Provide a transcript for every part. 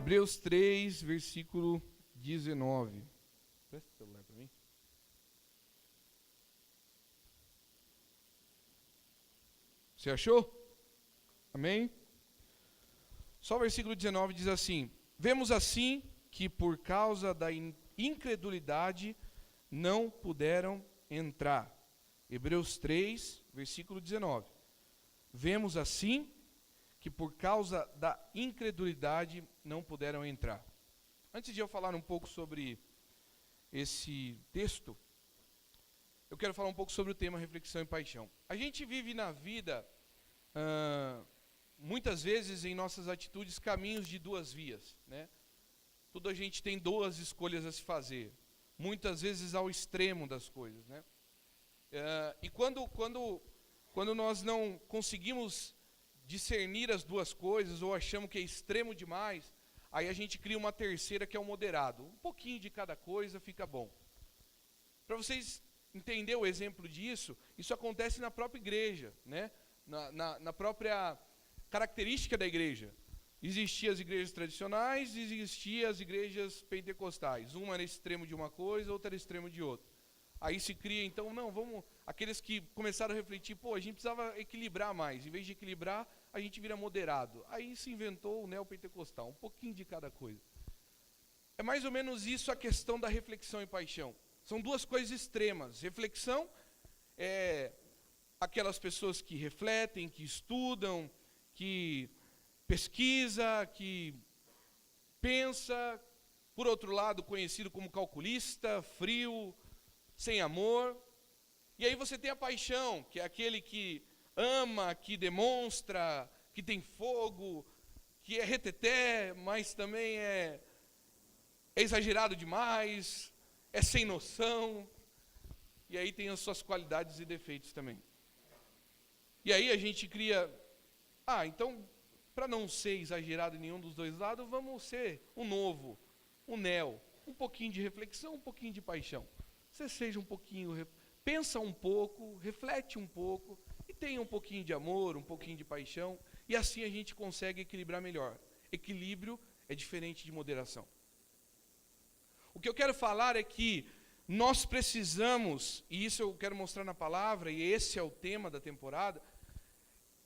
Hebreus 3, versículo 19. Presta o celular para mim. Você achou? Amém? Só o versículo 19 diz assim: vemos assim que por causa da incredulidade não puderam entrar. Hebreus 3, versículo 19. Vemos assim que por causa da incredulidade não puderam entrar. Antes de eu falar um pouco sobre esse texto, eu quero falar um pouco sobre o tema reflexão e paixão. A gente vive na vida, muitas vezes em nossas atitudes, caminhos de duas vias, né? Tudo a gente tem duas escolhas a se fazer, muitas vezes ao extremo das coisas, né? E quando nós não conseguimos discernir as duas coisas, ou achamos que é extremo demais, aí a gente cria uma terceira que é o moderado. Um pouquinho de cada coisa fica bom. Para vocês entenderem o exemplo disso, isso acontece na própria igreja, né? Na própria característica da igreja. Existiam as igrejas tradicionais e existiam as igrejas pentecostais. Uma era extremo de uma coisa, outra era extremo de outra. Aí se cria, então, aqueles que começaram a refletir, a gente precisava equilibrar mais. Em vez de equilibrar, a gente vira moderado. Aí se inventou o neopentecostal, um pouquinho de cada coisa. É mais ou menos isso a questão da reflexão e paixão. São duas coisas extremas. Reflexão é aquelas pessoas que refletem, que estudam, que pesquisa, que pensa. Por outro lado, conhecido como calculista, frio, sem amor. E aí você tem a paixão, que é aquele que ama, que demonstra, que tem fogo, que é reteté, mas também é exagerado demais, é sem noção. E aí tem as suas qualidades e defeitos também. E aí a gente cria, então, para não ser exagerado em nenhum dos dois lados, vamos ser um novo, um neo, um pouquinho de reflexão, um pouquinho de paixão. Você seja um pouquinho, pensa um pouco, reflete um pouco, e tenha um pouquinho de amor, um pouquinho de paixão, e assim a gente consegue equilibrar melhor. Equilíbrio é diferente de moderação. O que eu quero falar é que nós precisamos, e isso eu quero mostrar na palavra, e esse é o tema da temporada,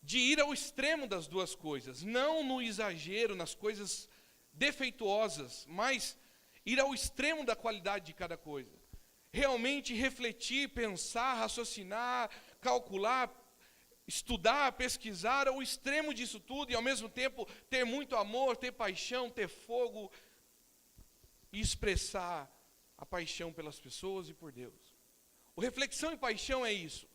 de ir ao extremo das duas coisas, não no exagero, nas coisas defeituosas, mas ir ao extremo da qualidade de cada coisa. Realmente refletir, pensar, raciocinar, calcular, estudar, pesquisar, ao extremo disso tudo, e ao mesmo tempo ter muito amor, ter paixão, ter fogo, e expressar a paixão pelas pessoas e por Deus. O reflexão e paixão é isso.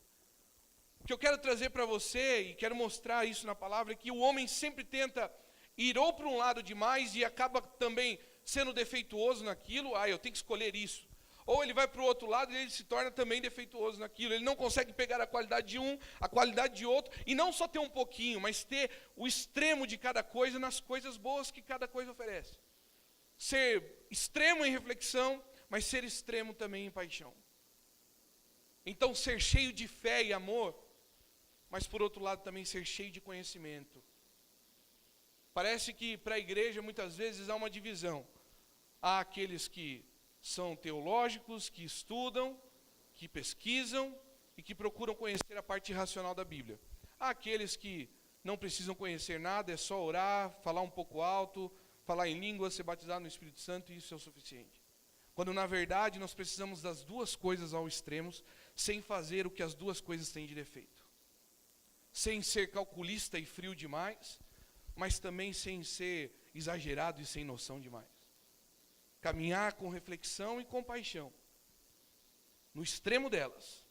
O que eu quero trazer para você, e quero mostrar isso na palavra, é que o homem sempre tenta ir ou para um lado demais e acaba também sendo defeituoso naquilo. Eu tenho que escolher isso. Ou ele vai para o outro lado e ele se torna também defeituoso naquilo. Ele não consegue pegar a qualidade de um, a qualidade de outro, e não só ter um pouquinho, mas ter o extremo de cada coisa nas coisas boas que cada coisa oferece. Ser extremo em reflexão, mas ser extremo também em paixão. Então ser cheio de fé e amor, mas por outro lado também ser cheio de conhecimento. Parece que para a igreja muitas vezes há uma divisão. Há aqueles que são teológicos, que estudam, que pesquisam e que procuram conhecer a parte racional da Bíblia. Há aqueles que não precisam conhecer nada, é só orar, falar um pouco alto, falar em línguas, ser batizado no Espírito Santo, e isso é o suficiente. Quando na verdade nós precisamos das duas coisas ao extremo, sem fazer o que as duas coisas têm de defeito. Sem ser calculista e frio demais, mas também sem ser exagerado e sem noção demais. Caminhar com reflexão e compaixão, no extremo delas,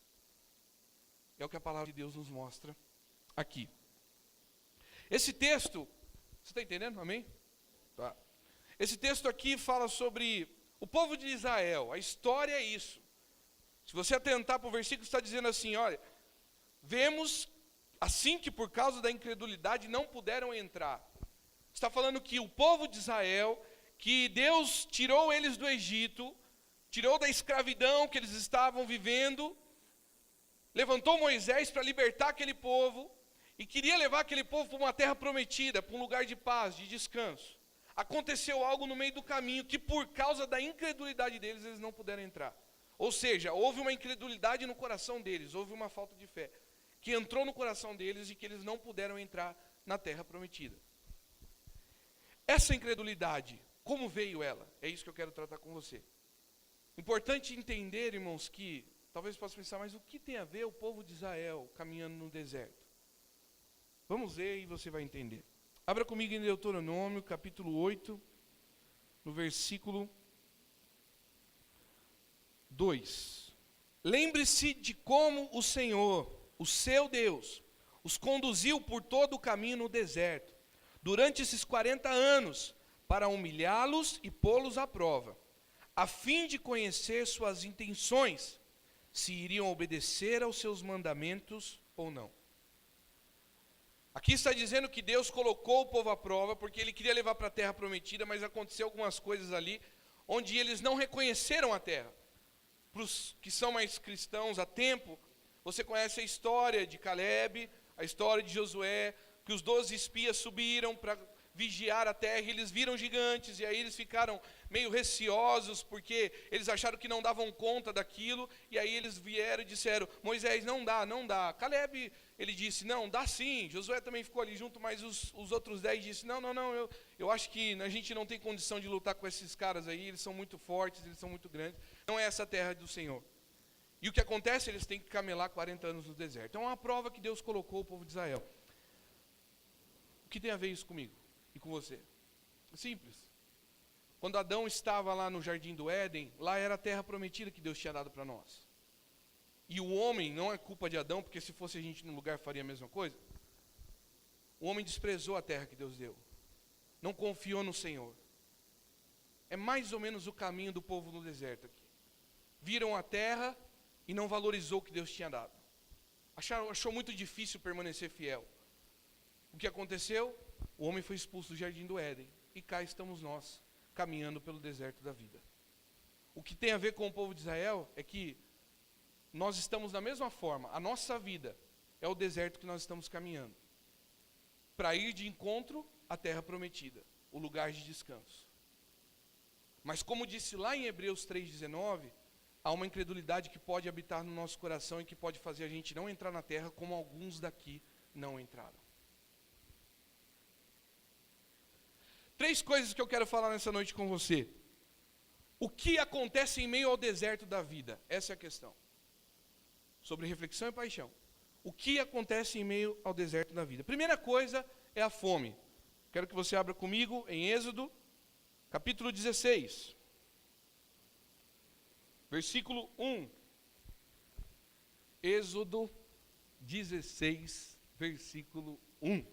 é o que a palavra de Deus nos mostra aqui. Esse texto, você está entendendo? Amém? Tá. Esse texto aqui fala sobre o povo de Israel, a história é isso. Se você atentar para o versículo, está dizendo assim, olha, vemos assim que por causa da incredulidade não puderam entrar. Está falando que o povo de Israel, que Deus tirou eles do Egito, tirou da escravidão que eles estavam vivendo, levantou Moisés para libertar aquele povo, e queria levar aquele povo para uma terra prometida, para um lugar de paz, de descanso. Aconteceu algo no meio do caminho que por causa da incredulidade deles, eles não puderam entrar. Ou seja, houve uma incredulidade no coração deles, houve uma falta de fé, que entrou no coração deles e que eles não puderam entrar na terra prometida. Essa incredulidade, como veio ela? É isso que eu quero tratar com você. Importante entender, irmãos, que talvez possa pensar, mas o que tem a ver o povo de Israel caminhando no deserto? Vamos ver e você vai entender. Abra comigo em Deuteronômio, capítulo 8, no versículo 2. Lembre-se de como o Senhor, o seu Deus, os conduziu por todo o caminho no deserto, durante esses 40 anos, para humilhá-los e pô-los à prova, a fim de conhecer suas intenções, se iriam obedecer aos seus mandamentos ou não. Aqui está dizendo que Deus colocou o povo à prova, porque Ele queria levar para a terra prometida, mas aconteceu algumas coisas ali, onde eles não reconheceram a terra. Para os que são mais cristãos há tempo, você conhece a história de Caleb, a história de Josué, que os 12 espias subiram para vigiar a terra, e eles viram gigantes, e aí eles ficaram meio receosos, porque eles acharam que não davam conta daquilo, e aí eles vieram e disseram, Moisés, não dá, não dá. Caleb, ele disse, não, dá sim. Josué também ficou ali junto, mas os outros 10 disseram, não, eu acho que a gente não tem condição de lutar com esses caras aí, eles são muito fortes, eles são muito grandes, não é essa a terra do Senhor. E o que acontece? Eles têm que camelar 40 anos no deserto. É uma prova que Deus colocou o povo de Israel. O que tem a ver isso comigo e com você? É simples. Quando Adão estava lá no jardim do Éden, lá era a terra prometida que Deus tinha dado para nós. E o homem, não é culpa de Adão, porque se fosse a gente no lugar faria a mesma coisa. O homem desprezou a terra que Deus deu. Não confiou no Senhor. É mais ou menos o caminho do povo no deserto aqui. Viram a terra e não valorizou o que Deus tinha dado. Achou muito difícil permanecer fiel. O que aconteceu? O homem foi expulso do jardim do Éden. E cá estamos nós, caminhando pelo deserto da vida. O que tem a ver com o povo de Israel é que nós estamos da mesma forma. A nossa vida é o deserto que nós estamos caminhando, para ir de encontro à terra prometida, o lugar de descanso. Mas como disse lá em Hebreus 3,19, há uma incredulidade que pode habitar no nosso coração e que pode fazer a gente não entrar na terra como alguns daqui não entraram. 3 coisas que eu quero falar nessa noite com você. O que acontece em meio ao deserto da vida? Essa é a questão. Sobre reflexão e paixão. O que acontece em meio ao deserto da vida? Primeira coisa é a fome. Quero que você abra comigo em Êxodo, capítulo 16. Versículo 1. Êxodo 16, versículo 1.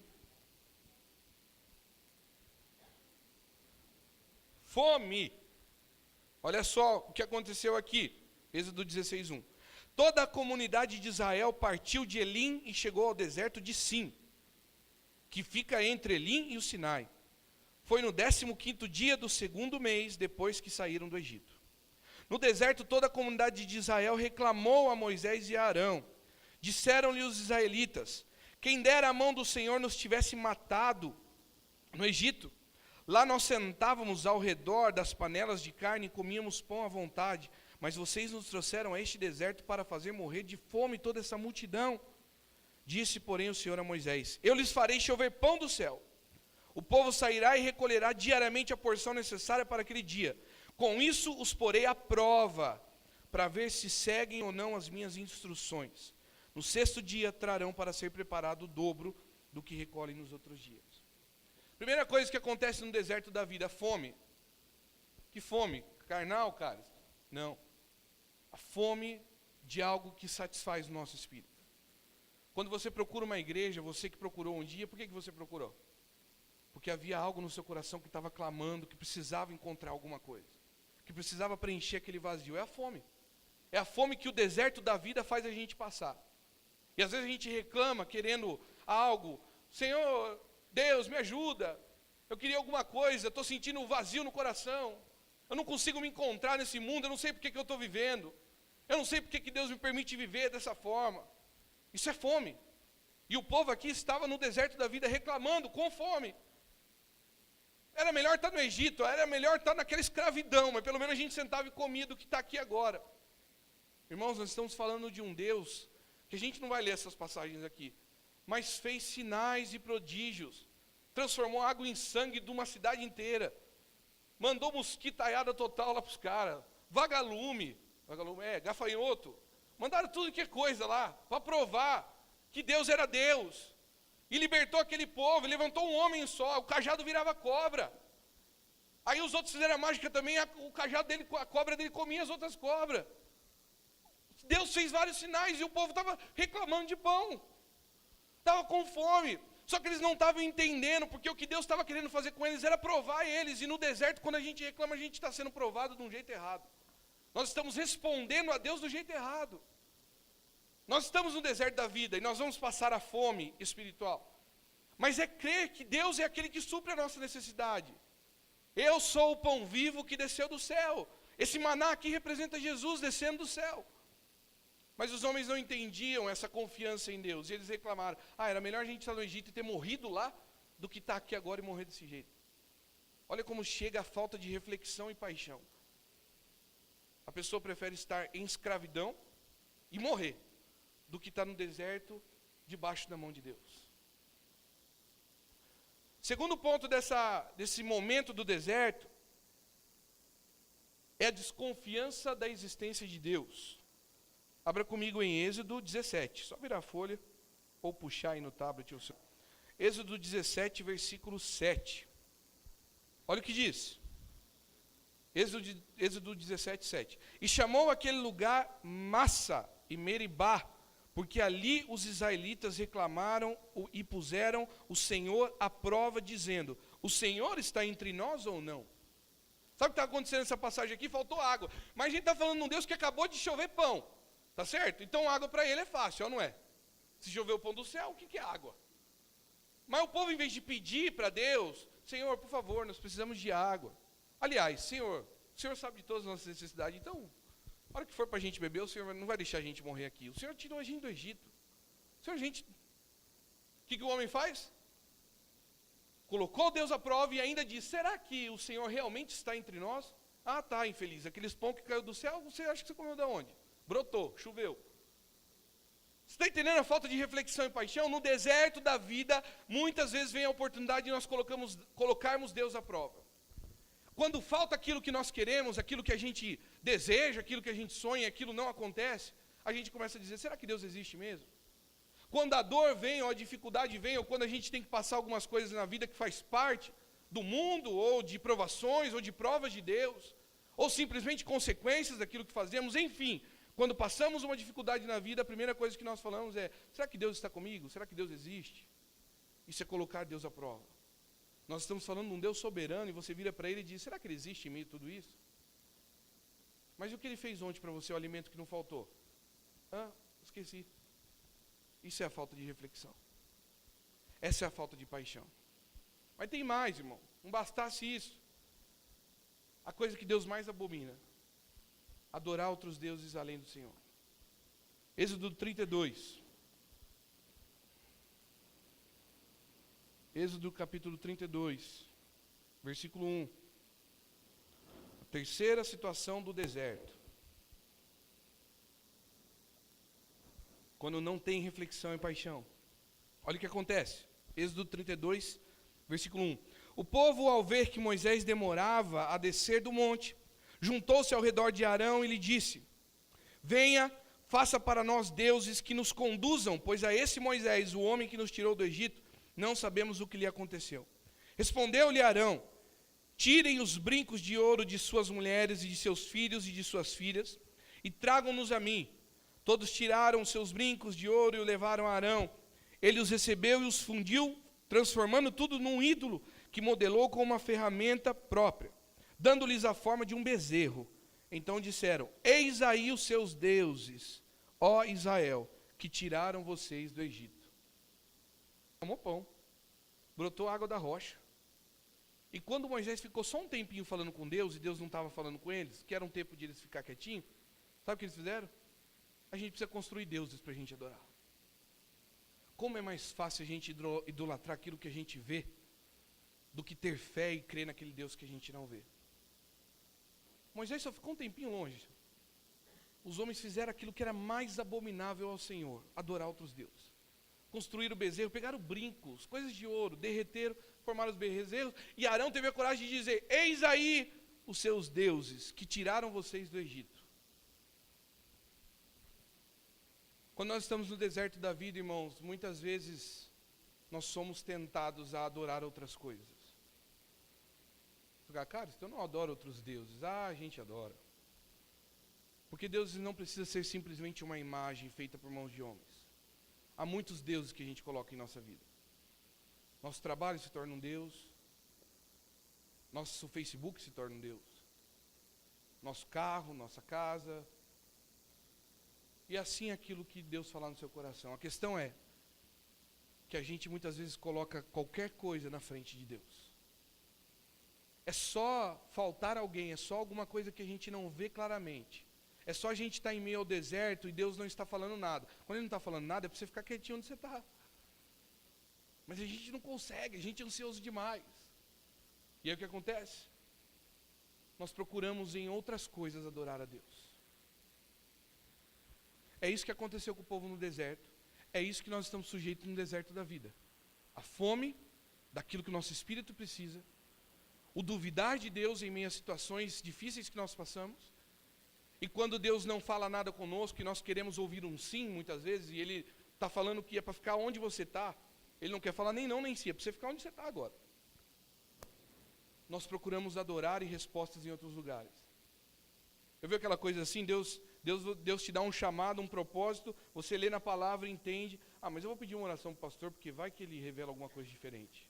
Fome. Olha só o que aconteceu aqui. Êxodo 16, 1. Toda a comunidade de Israel partiu de Elim e chegou ao deserto de Sim, que fica entre Elim e o Sinai. Foi no 15º dia do 2º mês, depois que saíram do Egito. No deserto, toda a comunidade de Israel reclamou a Moisés e a Arão. Disseram-lhe os israelitas, quem dera a mão do Senhor nos tivesse matado no Egito. Lá nós sentávamos ao redor das panelas de carne e comíamos pão à vontade. Mas vocês nos trouxeram a este deserto para fazer morrer de fome toda essa multidão. Disse, porém, o Senhor a Moisés, eu lhes farei chover pão do céu. O povo sairá e recolherá diariamente a porção necessária para aquele dia. Com isso os porei à prova, para ver se seguem ou não as minhas instruções. No 6º dia trarão para ser preparado o dobro do que recolhem nos outros dias. Primeira coisa que acontece no deserto da vida, fome. Que fome? Carnal, cara? Não. A fome de algo que satisfaz o nosso espírito. Quando você procura uma igreja, você que procurou um dia, por que você procurou? Porque havia algo no seu coração que estava clamando, que precisava encontrar alguma coisa, que precisava preencher aquele vazio. É a fome. É a fome que o deserto da vida faz a gente passar. E às vezes a gente reclama querendo algo. Senhor, Deus, me ajuda. Eu queria alguma coisa, estou sentindo um vazio no coração. Eu não consigo me encontrar nesse mundo, eu não sei porque que eu estou vivendo. Eu não sei porque que Deus me permite viver dessa forma. Isso é fome. E o povo aqui estava no deserto da vida reclamando com fome. Era melhor estar no Egito, era melhor estar naquela escravidão, mas pelo menos a gente sentava e comia do que está aqui agora. Irmãos, nós estamos falando de um Deus, que a gente não vai ler essas passagens aqui, mas fez sinais e prodígios, transformou água em sangue de uma cidade inteira, mandou mosquitaiada total lá para os caras, vagalume, gafanhoto, mandaram tudo que é coisa lá, para provar que Deus era Deus, e libertou aquele povo, levantou um homem só, o cajado virava cobra, aí os outros fizeram a mágica também, o cajado dele, a cobra dele comia as outras cobras. Deus fez vários sinais e o povo estava reclamando de pão, estava com fome, só que eles não estavam entendendo, porque o que Deus estava querendo fazer com eles era provar eles, e no deserto, quando a gente reclama, a gente está sendo provado de um jeito errado, nós estamos respondendo a Deus do jeito errado, nós estamos no deserto da vida, e nós vamos passar a fome espiritual, mas é crer que Deus é aquele que supre a nossa necessidade. Eu sou o pão vivo que desceu do céu, esse maná aqui representa Jesus descendo do céu. Mas os homens não entendiam essa confiança em Deus. E eles reclamaram, era melhor a gente estar no Egito e ter morrido lá, do que estar aqui agora e morrer desse jeito. Olha como chega a falta de reflexão e paixão. A pessoa prefere estar em escravidão e morrer, do que estar no deserto, debaixo da mão de Deus. Segundo ponto desse momento do deserto, é a desconfiança da existência de Deus. Abra comigo em Êxodo 17, só virar a folha, ou puxar aí no tablet. Êxodo 17, versículo 7. Olha o que diz. Êxodo 17, 7. E chamou aquele lugar Massa e Meribá, porque ali os israelitas reclamaram e puseram o Senhor à prova, dizendo, o Senhor está entre nós ou não? Sabe o que está acontecendo nessa passagem aqui? Faltou água. Mas a gente está falando de um Deus que acabou de chover pão. Tá certo? Então água para ele é fácil, ou não é? Se chover o pão do céu, o que é água? Mas o povo, em vez de pedir para Deus, Senhor, por favor, nós precisamos de água. Aliás, Senhor, o Senhor sabe de todas as nossas necessidades, então, na hora que for para a gente beber, o Senhor não vai deixar a gente morrer aqui. O Senhor tirou a gente do Egito. O Senhor, o que o homem faz? Colocou Deus à prova e ainda diz, será que o Senhor realmente está entre nós? Ah, tá, infeliz, aqueles pão que caiu do céu, você acha que você comeu de onde? Brotou, choveu. Você está entendendo a falta de reflexão e paixão? No deserto da vida, muitas vezes vem a oportunidade de nós colocarmos Deus à prova. Quando falta aquilo que nós queremos, aquilo que a gente deseja, aquilo que a gente sonha, aquilo não acontece, a gente começa a dizer, será que Deus existe mesmo? Quando a dor vem, ou a dificuldade vem, ou quando a gente tem que passar algumas coisas na vida que faz parte do mundo, ou de provações, ou de provas de Deus, ou simplesmente consequências daquilo que fazemos, enfim, quando passamos uma dificuldade na vida, a primeira coisa que nós falamos é, será que Deus está comigo? Será que Deus existe? Isso é colocar Deus à prova. Nós estamos falando de um Deus soberano e você vira para ele e diz, será que ele existe em meio a tudo isso? Mas e o que ele fez ontem para você, o alimento que não faltou? Esqueci. Isso é a falta de reflexão. Essa é a falta de paixão. Mas tem mais, irmão. Não bastasse isso. A coisa que Deus mais abomina, adorar outros deuses além do Senhor. Êxodo 32. Êxodo capítulo 32, versículo 1. A terceira situação do deserto. Quando não tem reflexão e paixão. Olha o que acontece. Êxodo 32, versículo 1. O povo, ao ver que Moisés demorava a descer do monte, juntou-se ao redor de Arão e lhe disse, venha, faça para nós deuses que nos conduzam, pois a esse Moisés, o homem que nos tirou do Egito, não sabemos o que lhe aconteceu. Respondeu-lhe Arão, tirem os brincos de ouro de suas mulheres e de seus filhos e de suas filhas, e tragam-nos a mim. Todos tiraram os seus brincos de ouro e o levaram a Arão. Ele os recebeu e os fundiu, transformando tudo num ídolo, que modelou com uma ferramenta própria, dando-lhes a forma de um bezerro. Então disseram, eis aí os seus deuses, ó Israel, que tiraram vocês do Egito. Tomou pão, brotou água da rocha. E quando Moisés ficou só um tempinho falando com Deus, e Deus não estava falando com eles, que era um tempo de eles ficar quietinhos, sabe o que eles fizeram? A gente precisa construir deuses para a gente adorar. Como é mais fácil a gente idolatrar aquilo que a gente vê, do que ter fé e crer naquele Deus que a gente não vê. Moisés só ficou um tempinho longe. Os homens fizeram aquilo que era mais abominável ao Senhor, adorar outros deuses. Construíram o bezerro, pegaram brincos, coisas de ouro, derreteram, formaram os bezerros, e Arão teve a coragem de dizer: eis aí os seus deuses que tiraram vocês do Egito. Quando nós estamos no deserto da vida, irmãos, muitas vezes nós somos tentados a adorar outras coisas. Cara, eu não adoro outros deuses. A gente adora. Porque Deus não precisa ser simplesmente uma imagem feita por mãos de homens. Há muitos deuses que a gente coloca em nossa vida. Nosso trabalho se torna um Deus. Nosso Facebook se torna um Deus. Nosso carro, nossa casa. E assim aquilo que Deus falar no seu coração. A questão é que a gente muitas vezes coloca qualquer coisa na frente de Deus. É só faltar alguém, é só alguma coisa que a gente não vê claramente. É só a gente estar em meio ao deserto e Deus não está falando nada. Quando Ele não está falando nada, é para você ficar quietinho onde você está. Mas a gente não consegue, a gente é ansioso demais. E aí o que acontece? Nós procuramos em outras coisas adorar a Deus. É isso que aconteceu com o povo no deserto. É isso que nós estamos sujeitos no deserto da vida. A fome daquilo que o nosso espírito precisa. O duvidar de Deus em meio a situações difíceis que nós passamos. E quando Deus não fala nada conosco, e nós queremos ouvir um sim, muitas vezes, e Ele está falando que é para ficar onde você está, Ele não quer falar nem não, nem sim, é para você ficar onde você está agora. Nós procuramos adorar e respostas em outros lugares. Eu vi aquela coisa assim, Deus te dá um chamado, um propósito, você lê na palavra e entende. Ah, mas eu vou pedir uma oração para o pastor, porque vai que ele revela alguma coisa diferente.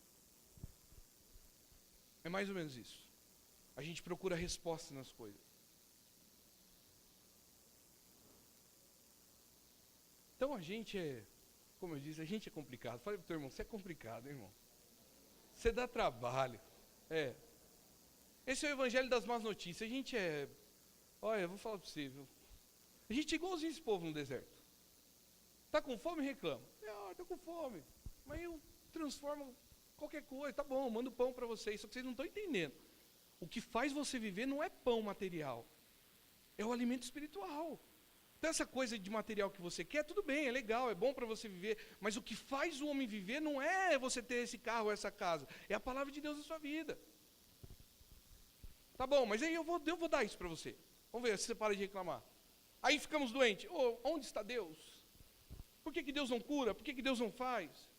É mais ou menos isso. A gente procura respostas nas coisas. Então a gente é, como eu disse, a gente é complicado. Fala para o teu irmão, você é complicado, hein, irmão. Você dá trabalho. Esse é o evangelho das más notícias. A gente é, olha, eu vou falar para você, viu? A gente é igualzinho esse povo no deserto. Está com fome, reclama. Estou com fome. Mas eu transformo qualquer coisa. Tá bom, mando pão para vocês. Só que vocês não estão entendendo. O que faz você viver não é pão material. É o alimento espiritual. Então essa coisa de material que você quer, tudo bem, é legal, é bom para você viver. Mas o que faz o homem viver não é você ter esse carro ou essa casa. É a palavra de Deus na sua vida. Tá bom, mas aí eu vou dar isso para você. Vamos ver se você para de reclamar. Aí ficamos doentes. Onde está Deus? Por que Deus não cura? Por que Deus não faz?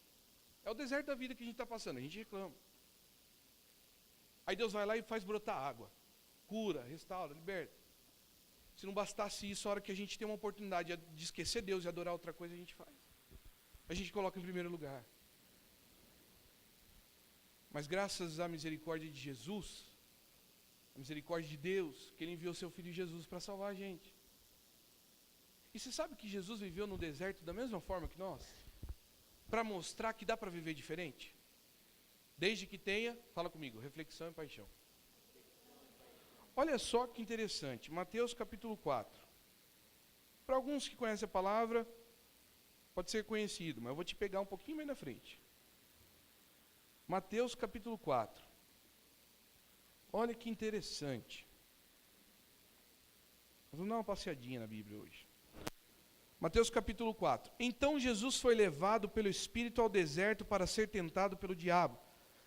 É o deserto da vida que a gente está passando, a gente reclama. Aí Deus vai lá e faz brotar água. Cura, restaura, liberta. Se não bastasse isso, a hora que a gente tem uma oportunidade de esquecer Deus e adorar outra coisa, a gente faz. A gente coloca em primeiro lugar. Mas graças à misericórdia de Jesus, a misericórdia de Deus, que Ele enviou seu Filho Jesus para salvar a gente. E você sabe que Jesus viveu no deserto da mesma forma que nós? Para mostrar que dá para viver diferente? Desde que tenha, fala comigo, reflexão e paixão. Olha só que interessante, Mateus capítulo 4. Para alguns que conhecem a palavra, pode ser conhecido, mas eu vou te pegar um pouquinho mais na frente. Mateus capítulo 4. Olha que interessante. Nós vamos dar uma passeadinha na Bíblia hoje. Mateus capítulo 4. Então Jesus foi levado pelo Espírito ao deserto para ser tentado pelo diabo.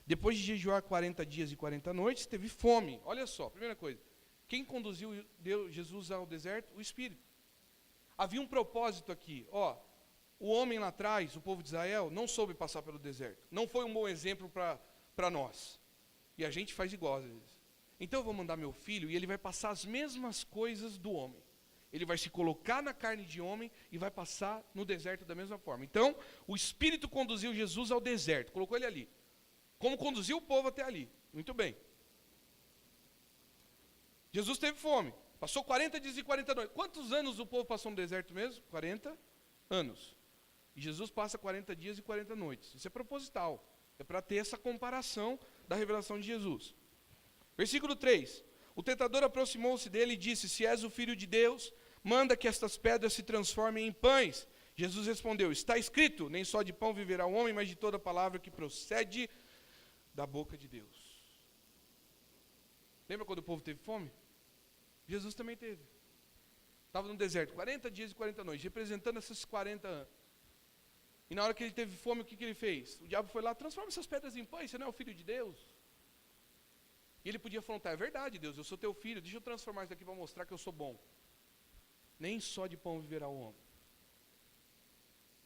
Depois de jejuar 40 dias e 40 noites, teve fome. Olha só, primeira coisa. Quem conduziu Jesus ao deserto? O Espírito. Havia um propósito aqui. O homem lá atrás, o povo de Israel, não soube passar pelo deserto. Não foi um bom exemplo para nós. E a gente faz igual às vezes. Então eu vou mandar meu filho e ele vai passar as mesmas coisas do homem. Ele vai se colocar na carne de homem e vai passar no deserto da mesma forma. Então, o Espírito conduziu Jesus ao deserto, colocou ele ali. Como conduziu o povo até ali. Muito bem. Jesus teve fome. Passou 40 dias e 40 noites. Quantos anos o povo passou no deserto mesmo? 40 anos. E Jesus passa 40 dias e 40 noites. Isso é proposital. É para ter essa comparação da revelação de Jesus. Versículo 3. O tentador aproximou-se dele e disse: se és o Filho de Deus, manda que estas pedras se transformem em pães. Jesus respondeu: está escrito, nem só de pão viverá o homem, mas de toda palavra que procede da boca de Deus. Lembra quando o povo teve fome? Jesus também teve. Estava no deserto, 40 dias e 40 noites, representando esses 40 anos. E na hora que ele teve fome, o que ele fez? O diabo foi lá, transforma essas pedras em pães, você não é o filho de Deus? E ele podia afrontar, é verdade, Deus, eu sou teu filho, deixa eu transformar isso aqui para mostrar que eu sou bom. Nem só de pão viverá o homem.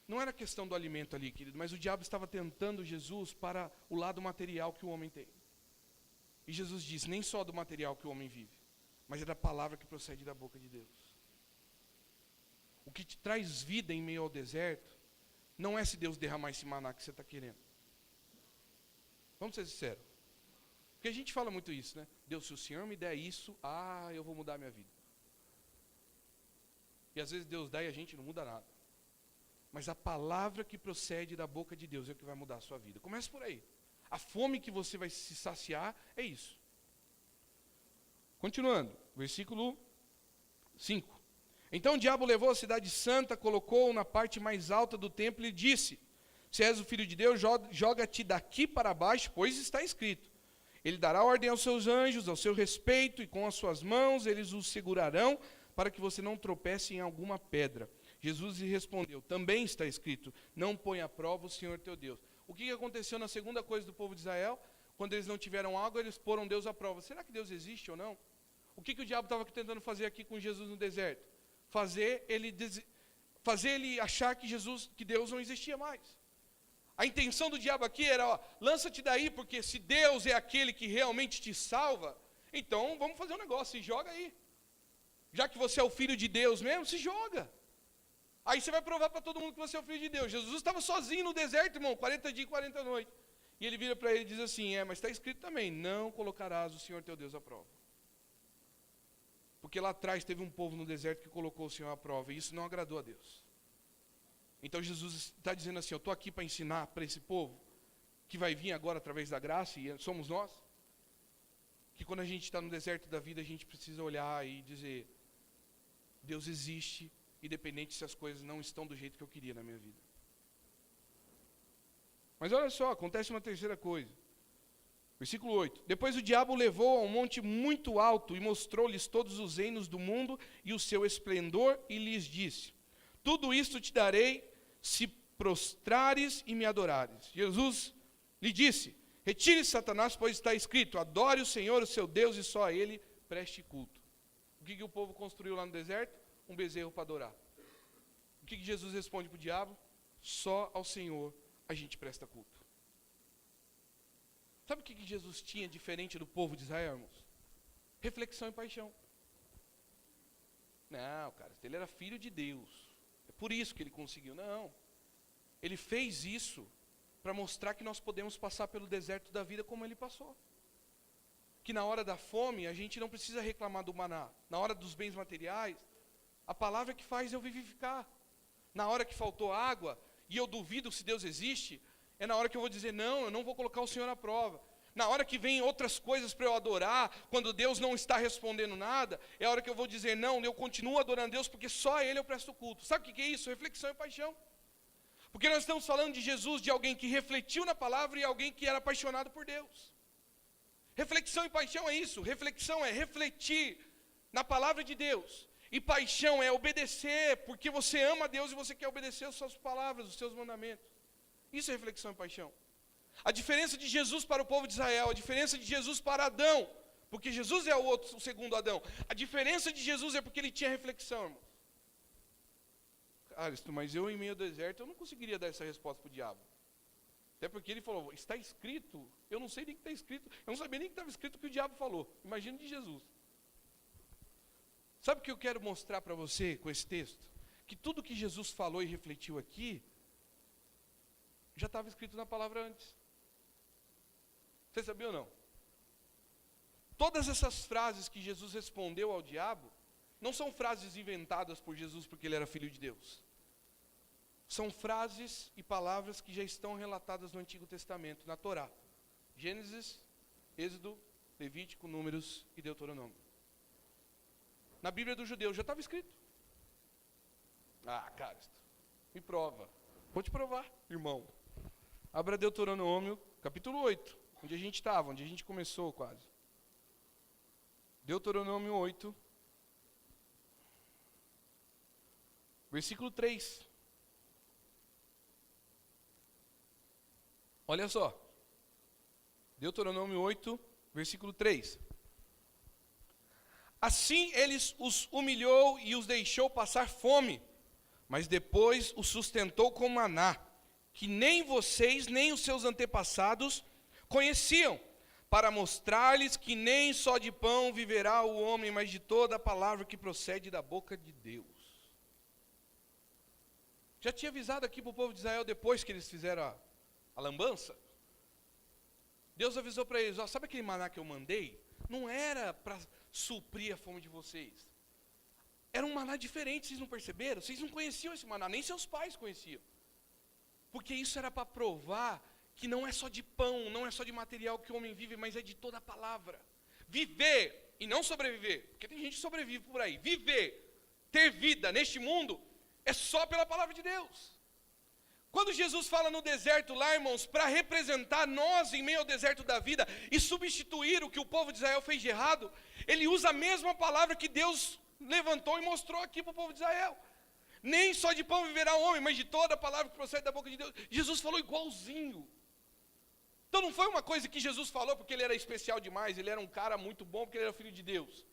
Não era questão do alimento ali, querido, mas o diabo estava tentando Jesus para o lado material que o homem tem. E Jesus diz, nem só do material que o homem vive, mas é da palavra que procede da boca de Deus. O que te traz vida em meio ao deserto, não é se Deus derramar esse maná que você está querendo. Vamos ser sinceros. Porque a gente fala muito isso, né? Deus, se o Senhor me der isso, eu vou mudar a minha vida. E às vezes Deus dá e a gente não muda nada. Mas a palavra que procede da boca de Deus é o que vai mudar a sua vida. Comece por aí. A fome que você vai se saciar é isso. Continuando, versículo 5. Então o diabo levou a cidade santa, colocou-o na parte mais alta do templo e disse, se és o filho de Deus, joga-te daqui para baixo, pois está escrito, ele dará ordem aos seus anjos, ao seu respeito, e com as suas mãos eles o segurarão, para que você não tropece em alguma pedra. Jesus lhe respondeu, também está escrito, não põe à prova o Senhor teu Deus. O que aconteceu na segunda coisa do povo de Israel? Quando eles não tiveram água, eles poram Deus à prova. Será que Deus existe ou não? O que o diabo estava tentando fazer aqui com Jesus no deserto? Fazer ele achar que Deus não existia mais. A intenção do diabo aqui era, lança-te daí, porque se Deus é aquele que realmente te salva, então vamos fazer um negócio, se joga aí. Já que você é o filho de Deus mesmo, se joga. Aí você vai provar para todo mundo que você é o filho de Deus. Jesus estava sozinho no deserto, irmão, 40 dias e 40 noites. E ele vira para ele e diz assim, mas está escrito também, não colocarás o Senhor teu Deus à prova. Porque lá atrás teve um povo no deserto que colocou o Senhor à prova, e isso não agradou a Deus. Então Jesus está dizendo assim, eu estou aqui para ensinar para esse povo, que vai vir agora através da graça, e somos nós, que quando a gente está no deserto da vida, a gente precisa olhar e dizer, Deus existe, independente se as coisas não estão do jeito que eu queria na minha vida. Mas olha só, acontece uma terceira coisa. Versículo 8. Depois o diabo o levou a um monte muito alto e mostrou-lhes todos os reinos do mundo e o seu esplendor e lhes disse, tudo isto te darei se prostrares e me adorares. Jesus lhe disse, retire-se, Satanás, pois está escrito, adore o Senhor, o seu Deus, e só a Ele preste culto. O que o povo construiu lá no deserto? Um bezerro para adorar. O que Jesus responde para o diabo? Só ao Senhor a gente presta culto. Sabe o que Jesus tinha diferente do povo de Israel, irmãos? Reflexão e paixão. Não, cara, ele era filho de Deus. É por isso que ele conseguiu. Não. Ele fez isso para mostrar que nós podemos passar pelo deserto da vida como ele passou. Que na hora da fome, a gente não precisa reclamar do maná. Na hora dos bens materiais, a palavra que faz eu vivificar. Na hora que faltou água, e eu duvido se Deus existe, é na hora que eu vou dizer, não, eu não vou colocar o Senhor à prova. Na hora que vem outras coisas para eu adorar, quando Deus não está respondendo nada, é a hora que eu vou dizer, não, eu continuo adorando Deus, porque só a Ele eu presto culto. Sabe o que é isso? Reflexão e paixão. Porque nós estamos falando de Jesus, de alguém que refletiu na palavra e alguém que era apaixonado por Deus. Reflexão e paixão é isso. Reflexão é refletir na palavra de Deus. E paixão é obedecer, porque você ama Deus e você quer obedecer as suas palavras, os seus mandamentos. Isso é reflexão e paixão. A diferença de Jesus para o povo de Israel, a diferença de Jesus para Adão, porque Jesus é o segundo Adão. A diferença de Jesus é porque ele tinha reflexão, irmão. Aristo, mas eu em meio ao deserto, eu não conseguiria dar essa resposta para o diabo. Até porque ele falou, está escrito, eu não sei nem o que está escrito, eu não sabia nem o que estava escrito o que o diabo falou. Imagina de Jesus. Sabe o que eu quero mostrar para você com esse texto? Que tudo que Jesus falou e refletiu aqui, já estava escrito na palavra antes. Você sabia ou não? Todas essas frases que Jesus respondeu ao diabo, não são frases inventadas por Jesus porque ele era filho de Deus. São frases e palavras que já estão relatadas no Antigo Testamento, na Torá. Gênesis, Êxodo, Levítico, Números e Deuteronômio. Na Bíblia dos judeus já estava escrito. Cara, me prova. Vou te provar, irmão. Abra Deuteronômio, capítulo 8. onde a gente estava, onde a gente começou quase. Deuteronômio 8, versículo 3. Olha só. Deuteronômio 8, versículo 3. Assim ele os humilhou e os deixou passar fome, mas depois os sustentou com maná, que nem vocês nem os seus antepassados conheciam, para mostrar-lhes que nem só de pão viverá o homem, mas de toda a palavra que procede da boca de Deus. Já tinha avisado aqui para o povo de Israel depois que eles fizeram a lambança? Deus avisou para eles, ó, sabe aquele maná que eu mandei? Não era para suprir a fome de vocês. Era um maná diferente, vocês não perceberam? Vocês não conheciam esse maná, nem seus pais conheciam. Porque isso era para provar que não é só de pão, não é só de material que o homem vive, mas é de toda a palavra. Viver e não sobreviver, porque tem gente que sobrevive por aí. Viver, ter vida neste mundo, é só pela palavra de Deus. Quando Jesus fala no deserto lá, irmãos, para representar nós em meio ao deserto da vida e substituir o que o povo de Israel fez de errado, ele usa a mesma palavra que Deus levantou e mostrou aqui para o povo de Israel. Nem só de pão viverá o homem, mas de toda a palavra que procede da boca de Deus. Jesus falou igualzinho. Então não foi uma coisa que Jesus falou porque ele era especial demais, ele era um cara muito bom porque ele era filho de Deus.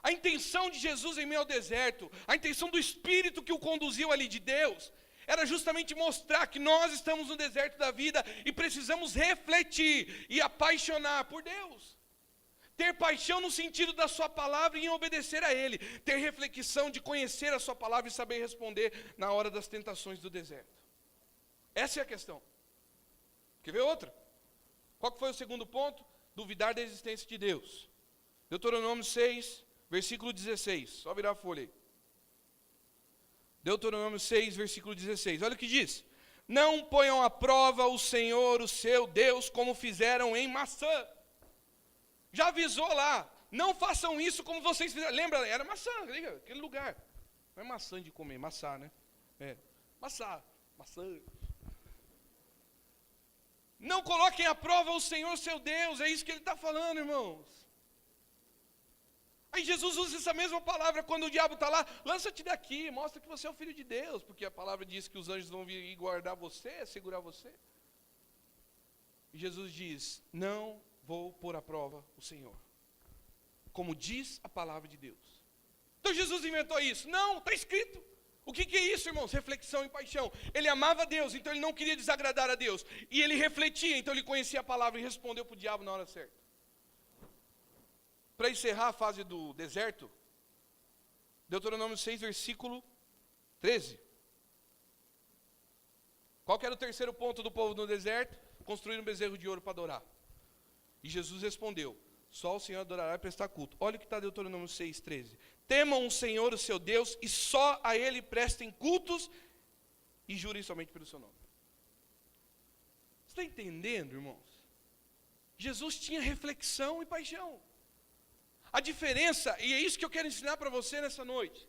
A intenção de Jesus em meio ao deserto, a intenção do Espírito que o conduziu ali de Deus, era justamente mostrar que nós estamos no deserto da vida e precisamos refletir e apaixonar por Deus. Ter paixão no sentido da sua palavra e em obedecer a Ele. Ter reflexão de conhecer a sua palavra e saber responder na hora das tentações do deserto. Essa é a questão. Quer ver outra? Qual que foi o segundo ponto? Duvidar da existência de Deus. Deuteronômio 6, versículo 16. Só virar a folha aí. Deuteronômio 6, versículo 16. Olha o que diz. Não ponham à prova o Senhor, o seu Deus, como fizeram em Massã. Já avisou lá. Não façam isso como vocês fizeram. Lembra, era maçã, liga, aquele lugar. Não é maçã de comer, maçã, né? É, maçã. Não coloquem à prova o Senhor, seu Deus. É isso que ele está falando, irmãos. Aí Jesus usa essa mesma palavra quando o diabo está lá. Lança-te daqui, mostra que você é o filho de Deus. Porque a palavra diz que os anjos vão vir e guardar você, segurar você. E Jesus diz, não vou pôr à prova o Senhor. Como diz a palavra de Deus. Então Jesus inventou isso? Não, está escrito. O que é isso, irmãos? Reflexão e paixão. Ele amava Deus, então ele não queria desagradar a Deus. E ele refletia, então ele conhecia a palavra e respondeu para o diabo na hora certa. Para encerrar a fase do deserto, Deuteronômio 6, versículo 13. Qual que era o terceiro ponto do povo no deserto? Construir um bezerro de ouro para adorar. E Jesus respondeu, só o Senhor adorará e prestar culto. Olha o que está Deuteronômio 6, 13. Temam o Senhor, o seu Deus, e só a Ele prestem cultos e jurem somente pelo seu nome. Você está entendendo, irmãos? Jesus tinha reflexão e paixão. A diferença, e é isso que eu quero ensinar para você nessa noite,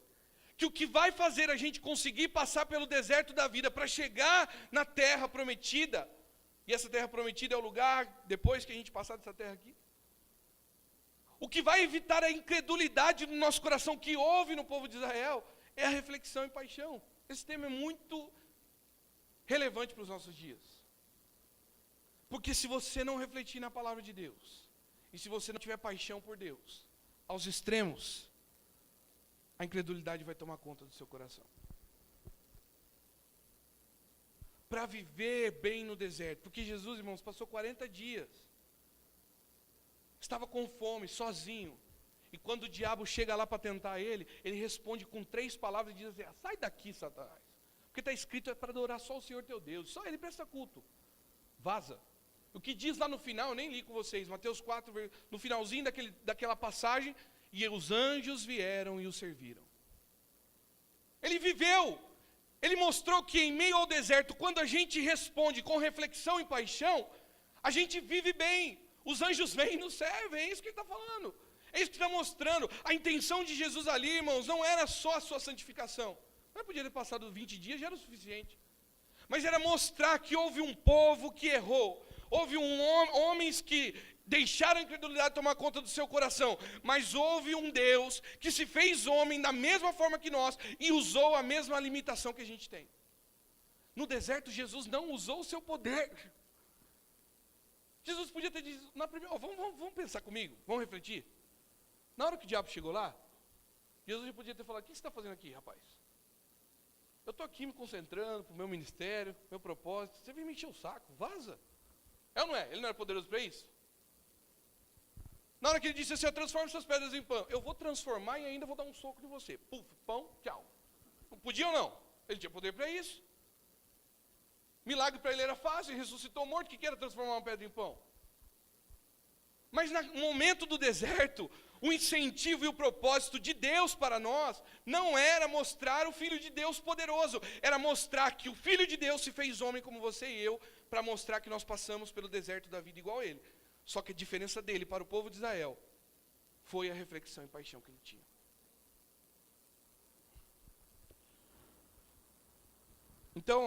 que o que vai fazer a gente conseguir passar pelo deserto da vida para chegar na terra prometida, e essa terra prometida é o lugar, depois que a gente passar dessa terra aqui, o que vai evitar a incredulidade no nosso coração que houve no povo de Israel, é a reflexão e paixão. Esse tema é muito relevante para os nossos dias. Porque se você não refletir na palavra de Deus, e se você não tiver paixão por Deus, aos extremos, a incredulidade vai tomar conta do seu coração. Para viver bem no deserto, porque Jesus, irmãos, passou 40 dias, estava com fome, sozinho, e quando o diabo chega lá para tentar ele responde com 3 palavras e diz assim, sai daqui, Satanás, porque está escrito é para adorar só o Senhor teu Deus, só Ele presta culto, vaza. O que diz lá no final, eu nem li com vocês, Mateus 4, no finalzinho daquela passagem, e os anjos vieram e o serviram. Ele viveu, ele mostrou que em meio ao deserto, quando a gente responde com reflexão e paixão, a gente vive bem. Os anjos vêm e nos servem, é isso que ele está falando. É isso que está mostrando. A intenção de Jesus ali, irmãos, não era só a sua santificação. Não podia ter passado 20 dias, já era o suficiente. Mas era mostrar que houve um povo que errou. houve homens que deixaram a incredulidade tomar conta do seu coração, mas houve um Deus que se fez homem da mesma forma que nós e usou a mesma limitação que a gente tem. No deserto, Jesus não usou o seu poder. Jesus podia ter dito, na primeira, vamos pensar comigo, vamos refletir. Na hora que o diabo chegou lá, Jesus podia ter falado, o que você está fazendo aqui, rapaz? Eu estou aqui me concentrando para o meu ministério, meu propósito, você vem me encher o saco, vaza. É ou não é? Ele não era poderoso para isso? Na hora que ele disse assim, eu transformo suas pedras em pão, eu vou transformar e ainda vou dar um soco em você. Puf, pão, tchau. Podia ou não? Ele tinha poder para isso. Milagre para ele era fácil, ele ressuscitou morto, que era transformar uma pedra em pão. Mas no momento do deserto, o incentivo e o propósito de Deus para nós não era mostrar o Filho de Deus poderoso, era mostrar que o Filho de Deus se fez homem como você e eu, para mostrar que nós passamos pelo deserto da vida igual a ele. Só que a diferença dele para o povo de Israel foi a reflexão e paixão que ele tinha. Então,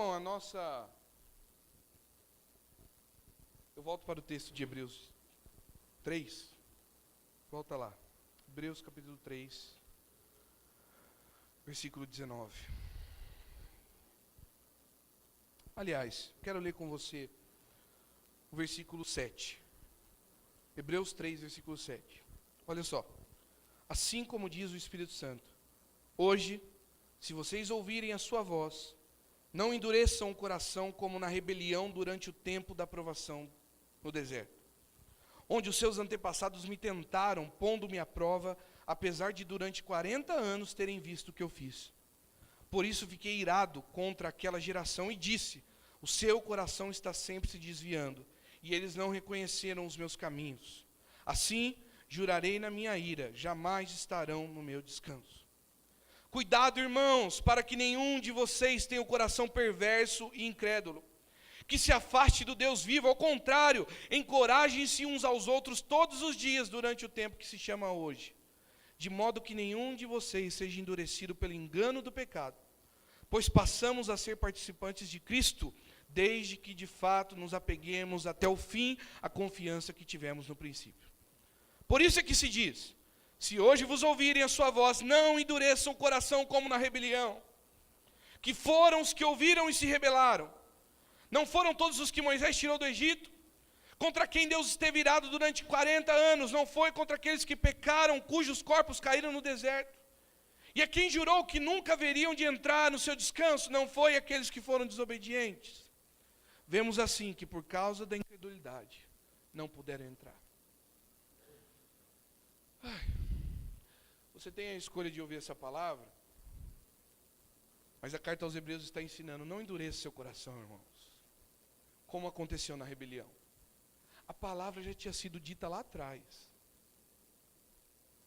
eu volto para o texto de Hebreus 3. Volta lá. Hebreus capítulo 3, versículo 19. Aliás, quero ler com você o versículo 7. Hebreus 3, versículo 7. Olha só. Assim como diz o Espírito Santo, hoje, se vocês ouvirem a sua voz, não endureçam o coração como na rebelião durante o tempo da provação no deserto, onde os seus antepassados me tentaram, pondo-me à prova, apesar de durante 40 anos terem visto o que eu fiz. Por isso fiquei irado contra aquela geração e disse, o seu coração está sempre se desviando, e eles não reconheceram os meus caminhos. Assim, jurarei na minha ira, jamais estarão no meu descanso. Cuidado, irmãos, para que nenhum de vocês tenha o coração perverso e incrédulo, que se afaste do Deus vivo, ao contrário, encorajem-se uns aos outros todos os dias durante o tempo que se chama hoje, de modo que nenhum de vocês seja endurecido pelo engano do pecado, pois passamos a ser participantes de Cristo, desde que de fato nos apeguemos até o fim à confiança que tivemos no princípio. Por isso é que se diz, se hoje vos ouvirem a sua voz, não endureçam o coração como na rebelião, que foram os que ouviram e se rebelaram. Não foram todos os que Moisés tirou do Egito? Contra quem Deus esteve irado durante 40 anos, não foi contra aqueles que pecaram, cujos corpos caíram no deserto. E a quem jurou que nunca haveriam de entrar no seu descanso, não foi aqueles que foram desobedientes. Vemos assim que por causa da incredulidade, não puderam entrar. Você tem a escolha de ouvir essa palavra, mas a carta aos Hebreus está ensinando, não endureça seu coração, irmãos, como aconteceu na rebelião. A palavra já tinha sido dita lá atrás.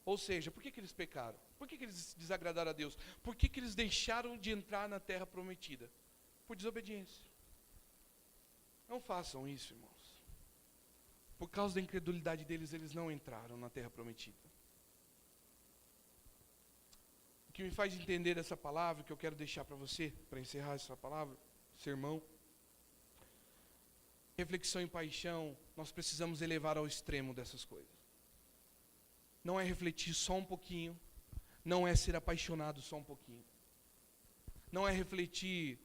Ou seja, por que eles pecaram? Por que eles desagradaram a Deus? Por que eles deixaram de entrar na terra prometida? Por desobediência. Não façam isso, irmãos. Por causa da incredulidade deles, eles não entraram na terra prometida. O que me faz entender essa palavra, que eu quero deixar para você, para encerrar essa palavra, sermão, reflexão e paixão, nós precisamos elevar ao extremo dessas coisas. Não é refletir só um pouquinho, não é ser apaixonado só um pouquinho. Não é refletir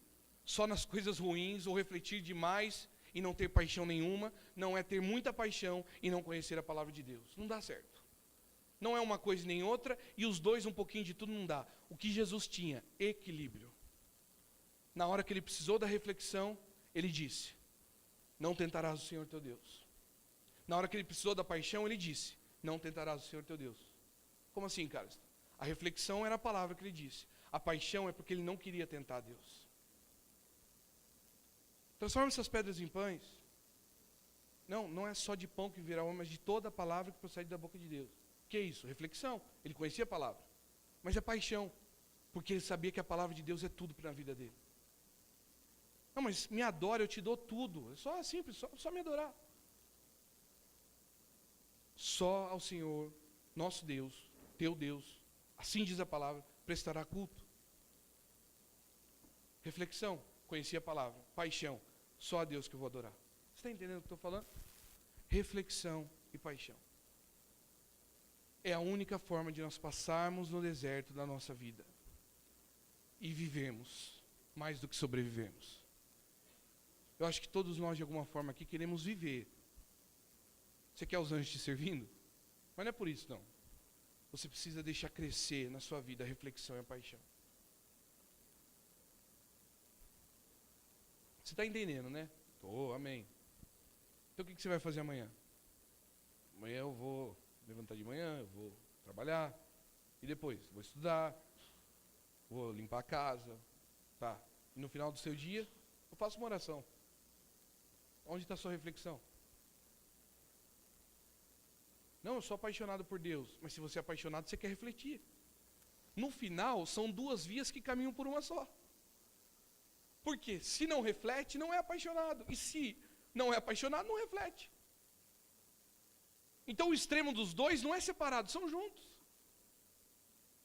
só nas coisas ruins, ou refletir demais e não ter paixão nenhuma, não é ter muita paixão e não conhecer a palavra de Deus. Não dá certo. Não é uma coisa nem outra, e os dois um pouquinho de tudo não dá. O que Jesus tinha? Equilíbrio. Na hora que ele precisou da reflexão, ele disse, não tentarás o Senhor teu Deus. Na hora que ele precisou da paixão, ele disse, não tentarás o Senhor teu Deus. Como assim, cara? A reflexão era a palavra que ele disse. A paixão é porque ele não queria tentar Deus. Transforma essas pedras em pães. Não é só de pão que virá homem, mas de toda a palavra que procede da boca de Deus. O que é isso? Reflexão. Ele conhecia a palavra. Mas é paixão. Porque ele sabia que a palavra de Deus é tudo para a vida dele. Não, mas me adora, eu te dou tudo. É só simples, só me adorar. Só ao Senhor, nosso Deus, teu Deus, assim diz a palavra, prestará culto. Reflexão, conhecia a palavra. Paixão, só a Deus que eu vou adorar. Você está entendendo o que eu estou falando? Reflexão e paixão. É a única forma de nós passarmos no deserto da nossa vida e vivemos mais do que sobrevivemos. Eu acho que todos nós, de alguma forma aqui, queremos viver. Você quer os anjos te servindo? Mas não é por isso, não. Você precisa deixar crescer na sua vida a reflexão e a paixão. Você está entendendo, né? Amém. Então o que você vai fazer amanhã? Amanhã eu vou levantar de manhã, eu vou trabalhar. E depois? Vou estudar, vou limpar a casa. Tá. E no final do seu dia, eu faço uma oração. Onde está a sua reflexão? Não, eu sou apaixonado por Deus. Mas se você é apaixonado, você quer refletir. No final, são duas vias que caminham por uma só. Porque se não reflete, não é apaixonado. E se não é apaixonado, não reflete. Então o extremo dos dois não é separado, são juntos.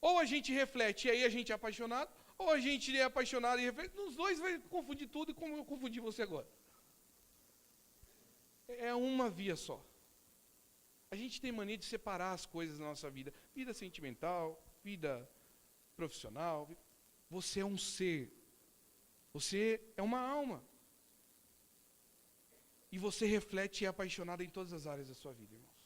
Ou a gente reflete e aí a gente é apaixonado, ou a gente é apaixonado e reflete. Nos dois vai confundir tudo, como eu confundi você agora. É uma via só. A gente tem mania de separar as coisas na nossa vida. Vida sentimental, vida profissional. Você é um ser. Você é uma alma. E você reflete e é apaixonado em todas as áreas da sua vida, irmãos.